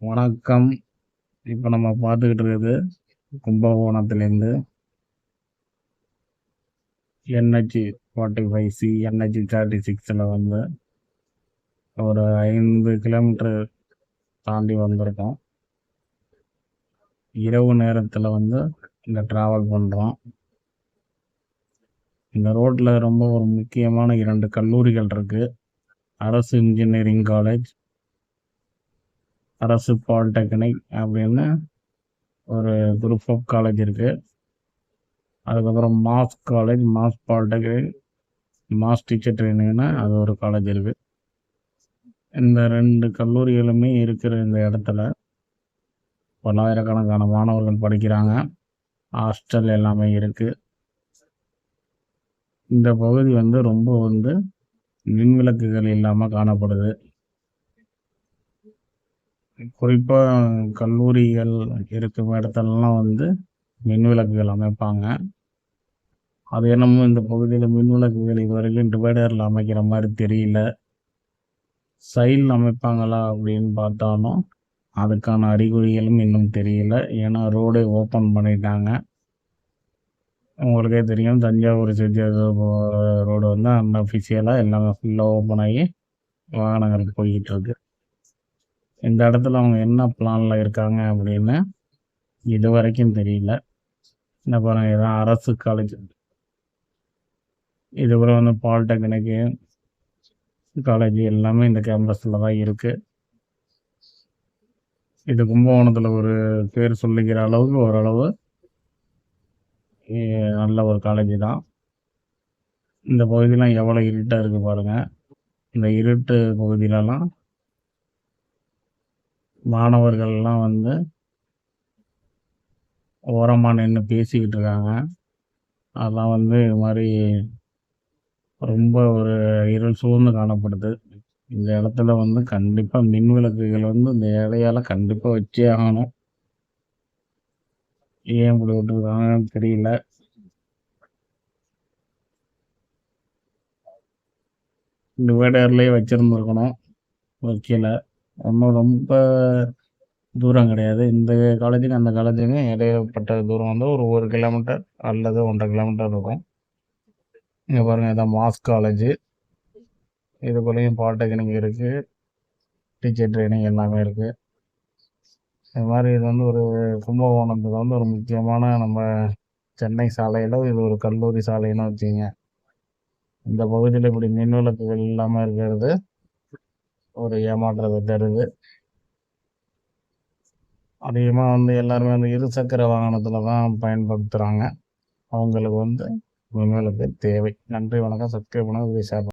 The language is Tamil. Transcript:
வணக்கம். இப்போ நம்ம பார்த்துக்கிட்டு இருக்கிறது கும்பகோணத்துலேருந்து NH45C NH36 வந்து ஒரு 5 கிலோமீட்டர் தாண்டி வந்திருக்கோம். இரவு நேரத்தில் வந்து இந்த ட்ராவல் பண்ணுறோம். இந்த ரோட்டில் ரொம்ப ஒரு முக்கியமான 2 கல்லூரிகள் இருக்குது. அரசு இன்ஜினியரிங் காலேஜ், அரசு பாலிடெக்னிக் அப்படின்னு ஒரு குரூப் ஆஃப் காலேஜ் இருக்குது. அதுக்கப்புறம் Mass college, Mass polytechnic, Mass teacher ட்ரைனிங்னு அது ஒரு காலேஜ் இருக்குது. இந்த 2 கல்லூரிகளுமே இருக்கிற இந்த இடத்துல பல்லாயிரக்கணக்கான மாணவர்கள் படிக்கிறாங்க. ஹாஸ்டல் எல்லாமே இருக்குது. இந்த பகுதி வந்து ரொம்ப மின்விளக்குகள் இல்லாமல் காணப்படுது. குறிப்பாக கல்லூரிகள் இருக்கும் இடத்துலலாம் மின்விளக்குகள் அமைப்பாங்க. அது என்னமோ இந்த பகுதியில் மின்விளக்குகள் இது வரைக்கும் டிவைடரில் அமைக்கிற மாதிரி தெரியல. சைடில் அமைப்பாங்களா அப்படின்னு பார்த்தாலும் அதுக்கான அறிகுறிகளும் இன்னும் தெரியல. ஏன்னா ரோடே ஓப்பன் பண்ணிட்டாங்க. உங்களுக்கே தெரியும், தஞ்சாவூர் ரோடு அன்அஃபிஷியலாக எல்லாமே ஃபுல்லாக ஓப்பன் ஆகி வாகனங்கள் போய்கிட்டு இருக்கு. இந்த இடத்துல அவங்க என்ன பிளானில் இருக்காங்க அப்படின்னு இது வரைக்கும் தெரியல. என்ன பாருங்க, இதான் அரசு காலேஜ். இது கூட பாலிடெக்னிக்கு காலேஜ் எல்லாமே இந்த கேம்பஸில் தான் இருக்குது. இது கும்பகோணத்தில் ஒரு பேர் சொல்லிக்கிற அளவுக்கு ஓரளவு நல்ல ஒரு காலேஜ் தான். இந்த பகுதியெலாம் எவ்வளோ இருட்டாக இருக்குது பாருங்கள். இந்த இருட்டு பகுதியிலலாம் மாணவர்கள்லாம் ஓரமாக நின்று பேசிக்கிட்டு இருக்காங்க. அதெல்லாம் இது மாதிரி ரொம்ப ஒரு இருள் சூழ்ந்து காணப்படுது. இந்த இடத்துல கண்டிப்பாக மின்விளக்குகள் இந்த இடையால கண்டிப்பாக வச்சே ஆகணும். ஏன் இப்படி விட்டுருக்காங்கன்னு தெரியல. டிவைடர்லேயே வச்சுருந்துருக்கணும், வைக்கல. ஒன்றும் ரொம்ப தூரம் கிடையாது. இந்த காலேஜுக்கு அந்த காலேஜுக்கும் இடையப்பட்ட தூரம் ஒரு கிலோமீட்டர் அல்லது 1.5 கிலோமீட்டர் இருக்கும். இங்கே பாருங்கள், இதான் மாஸ் காலேஜு. இதுக்குள்ளேயும் பாலிடெக்னிக் இருக்குது, டீச்சர் ட்ரைனிங் எல்லாமே இருக்குது. இது மாதிரி இது ஒரு கும்பகோணத்துக்கு ஒரு முக்கியமான நம்ம சென்னை சாலையில் இது ஒரு கல்லூரி சாலைன்னு வச்சுங்க. இந்த பகுதியில் இப்படி மின்விளக்குகள் இல்லாமல் இருக்கிறது ஒரு ஏமாற்றத்தை தருது. அதிகமாக எல்லாருமே இருசக்கர வாகனத்தில் தான் பயன்படுத்துகிறாங்க. அவங்களுக்கு மின்விளக்கு தேவை. நன்றி, வணக்கம். சப்ஸ்கிரைப் பண்ணுங்கள், ஷேர் பண்ணுங்கள்.